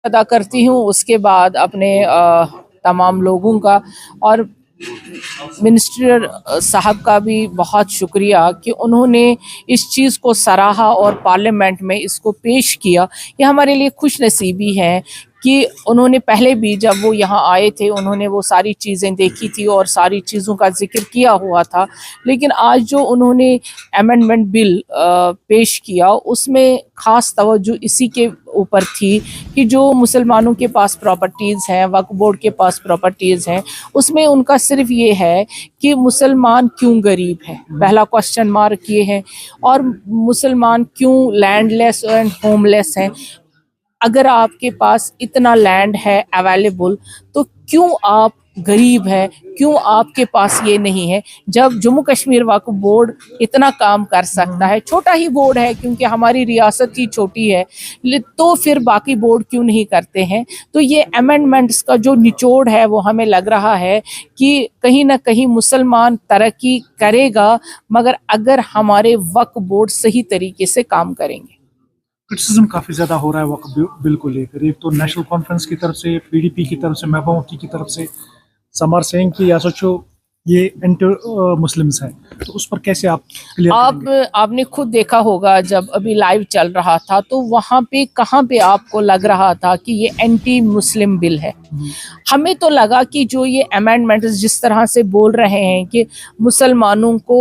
ادا کرتی ہوں، اس کے بعد اپنے تمام لوگوں کا اور منسٹر صاحب کا بھی بہت شکریہ کہ انہوں نے اس چیز کو سراہا اور پارلیمنٹ میں اس کو پیش کیا۔ یہ ہمارے لیے خوش نصیبی ہے کہ انہوں نے پہلے بھی جب وہ یہاں آئے تھے انہوں نے وہ ساری چیزیں دیکھی تھی اور ساری چیزوں کا ذکر کیا ہوا تھا، لیکن آج جو انہوں نے امینڈمنٹ بل پیش کیا اس میں خاص توجہ اسی کے اوپر تھی کہ جو مسلمانوں کے پاس پراپرٹیز ہیں، وقف بورڈ کے پاس پراپرٹیز ہیں، اس میں ان کا صرف یہ ہے کہ مسلمان کیوں غریب ہے، پہلا کوسچن مارک یہ ہے، اور مسلمان کیوں لینڈ لیس اینڈ ہوم لیس ہیں۔ اگر آپ کے پاس اتنا لینڈ ہے اویلیبل تو کیوں آپ غریب ہے، کیوں آپ کے پاس یہ نہیں ہے؟ جب جموں کشمیر وقف بورڈ اتنا کام کر سکتا ہے، چھوٹا ہی بورڈ ہے کیونکہ ہماری ریاست ہی چھوٹی ہے، تو پھر باقی بورڈ کیوں نہیں کرتے ہیں؟ تو یہ امینڈمنٹس کا جو نچوڑ ہے وہ ہمیں لگ رہا ہے کہ کہیں نہ کہیں مسلمان ترقی کرے گا مگر اگر ہمارے وقف بورڈ صحیح طریقے سے کام کریں گے۔ کرٹیسزم کافی زیادہ ہو رہا ہے وقف بل کو لے کر، ایک تو نیشنل کانفرنس کی طرف سے، پی ڈی پی کی طرف سے، محبوبہ مفتی کی طرف سے، سم آر سیئنگ کہ ایسا یہ انٹر مسلمس ہے، تو اس پر کیسے آپ کلیئر کریں گے؟ آپ نے خود دیکھا ہوگا جب ابھی لائیو چل رہا تھا تو وہاں پہ کہاں پہ آپ کو لگ رہا تھا کہ یہ اینٹی مسلم بل ہے؟ ہمیں تو لگا کہ جو یہ امینڈمنٹ جس طرح سے بول رہے ہیں کہ مسلمانوں کو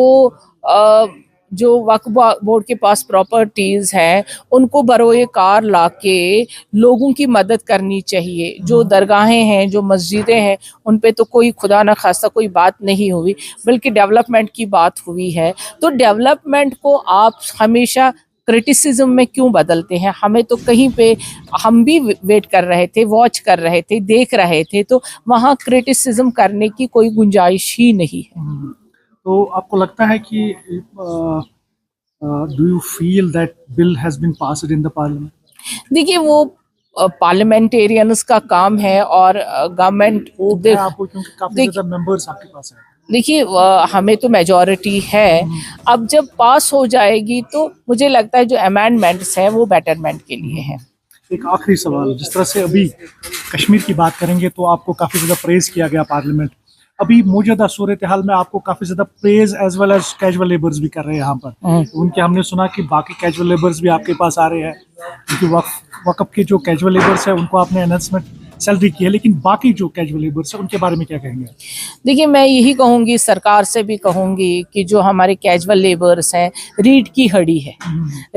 جو وقف بورڈ کے پاس پراپرٹیز ہیں ان کو بروئے کار لا کے لوگوں کی مدد کرنی چاہیے، جو درگاہیں ہیں، جو مسجدیں ہیں، ان پہ تو کوئی خدا نہ خواستہ کوئی بات نہیں ہوئی بلکہ ڈیولپمنٹ کی بات ہوئی ہے۔ تو ڈیولپمنٹ کو آپ ہمیشہ کرٹیسزم میں کیوں بدلتے ہیں؟ ہمیں تو کہیں پہ ہم بھی ویٹ کر رہے تھے، واچ کر رہے تھے، دیکھ رہے تھے، تو وہاں کرٹیسزم کرنے کی کوئی گنجائش ہی نہیں ہے۔ تو آپ کو لگتا ہے کہ do you feel that bill has been passed in the parliament? دیکھیے وہ پارلیمنٹیرینز کا کام ہے اور گورنمنٹ کیونکہ کافی زیادہ ممبرز آپ کے پاس ہیں۔ دیکھیے ہمیں تو میجورٹی ہے، اب جب پاس ہو جائے گی تو مجھے لگتا ہے جو امینڈمنٹس ہیں وہ بیٹرمنٹ کے لیے ہیں۔ ایک آخری سوال، جس طرح سے ابھی کشمیر کی بات کریں گے تو آپ کو کافی زیادہ پریز کیا گیا پارلیمنٹ، ابھی موجودہ صورتحال میں آپ کو کافی زیادہ پریز as well as casual labours بھی کر رہے ہیں یہاں پر، ان کے ہم نے سنا کہ باقی کیجول لیبرز بھی آپ کے پاس آ رہے ہیں، کیونکہ وقف کے جو کیجول لیبرز ہیں ان کو آپ نے انہینسمنٹ سیلری کی ہے، لیکن باقی جو کیجول لیبرز ہیں ان کے بارے میں کیا کہیں گے؟ دیکھیے میں یہی کہوں گی، سرکار سے بھی کہوں گی کہ جو ہمارے کیجول لیبرز ہیں ریڑھ کی ہڈی ہے،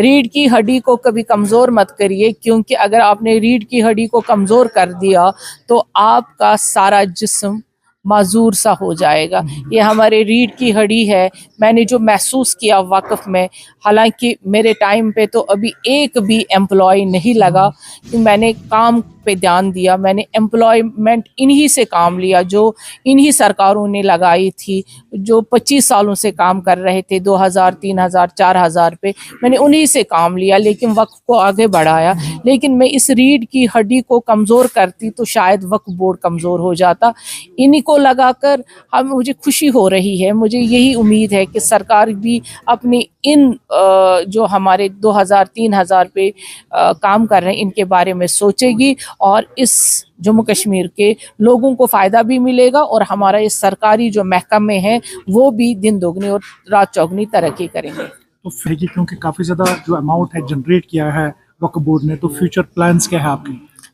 ریڑھ کی ہڈی کو کبھی کمزور مت کریے، کیونکہ اگر آپ نے ریڑھ کی ہڈی کو کمزور کر دیا تو آپ کا سارا جسم معذور سا ہو جائے گا۔ یہ ہمارے ریڑھ کی ہڈی ہے۔ میں نے جو محسوس کیا وقف میں، حالانکہ میرے ٹائم پہ تو ابھی ایک بھی امپلائی نہیں لگا، کہ میں نے کام پہ دھیان دیا، میں نے امپلائمنٹ انہی سے کام لیا جو انہی سرکاروں نے لگائی تھی، جو 25 سالوں سے کام کر رہے تھے، 2000 3000 4000 پہ، میں نے انہی سے کام لیا لیکن وقف کو آگے بڑھایا۔ لیکن میں اس ریڑھ کی ہڈی کو کمزور کرتی تو شاید وقف بورڈ کمزور ہو جاتا۔ انہی کو لگا کر مجھے خوشی ہو رہی ہے، مجھے یہی امید ہے کہ سرکار بھی اپنی ان جو ہمارے 2000 3000 پہ کام کر رہے ہیں ان کے بارے میں سوچے گی، اور اس جموں کشمیر کے لوگوں کو فائدہ بھی ملے گا اور ہمارا یہ سرکاری جو محکمے ہیں وہ بھی دن دوگنی اور رات چوگنی ترقی کریں گے۔ تو پھر کیونکہ کافی زیادہ جو اماؤنٹ ہے جنریٹ کیا ہے وقف بورڈ نے، تو فیوچر پلانز کیا ہے آپ کے؟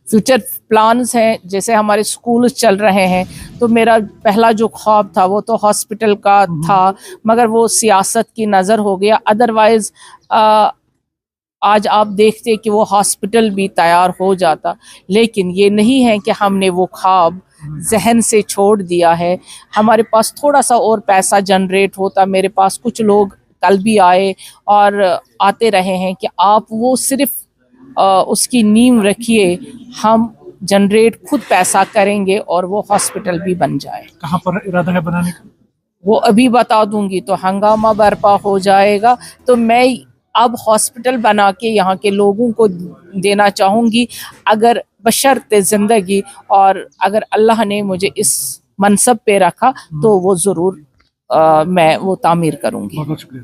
فیوچر پلانز ہیں، جیسے ہمارے سکولز چل رہے ہیں تو میرا پہلا جو خواب تھا وہ تو ہاسپٹل کا تھا، مگر وہ سیاست کی نظر ہو گیا، ادروائز آج آپ دیکھتے کہ وہ ہاسپٹل بھی تیار ہو جاتا، لیکن یہ نہیں ہے کہ ہم نے وہ خواب ذہن سے چھوڑ دیا ہے۔ ہمارے پاس تھوڑا سا اور پیسہ جنریٹ ہوتا، میرے پاس کچھ لوگ کل بھی آئے اور آتے رہے ہیں کہ آپ وہ صرف اس کی نیم رکھیے، ہم جنریٹ خود پیسہ کریں گے اور وہ ہاسپٹل بھی بن جائے۔ کہاں پر ارادہ ہے بنانے کا؟ وہ ابھی بتا دوں گی تو ہنگامہ برپا ہو جائے گا، تو میں اب ہاسپٹل بنا کے یہاں کے لوگوں کو دینا چاہوں گی، اگر بشرط زندگی، اور اگر اللہ نے مجھے اس منصب پہ رکھا تو وہ ضرور میں وہ تعمیر کروں گی۔ بہت بہت شکریہ۔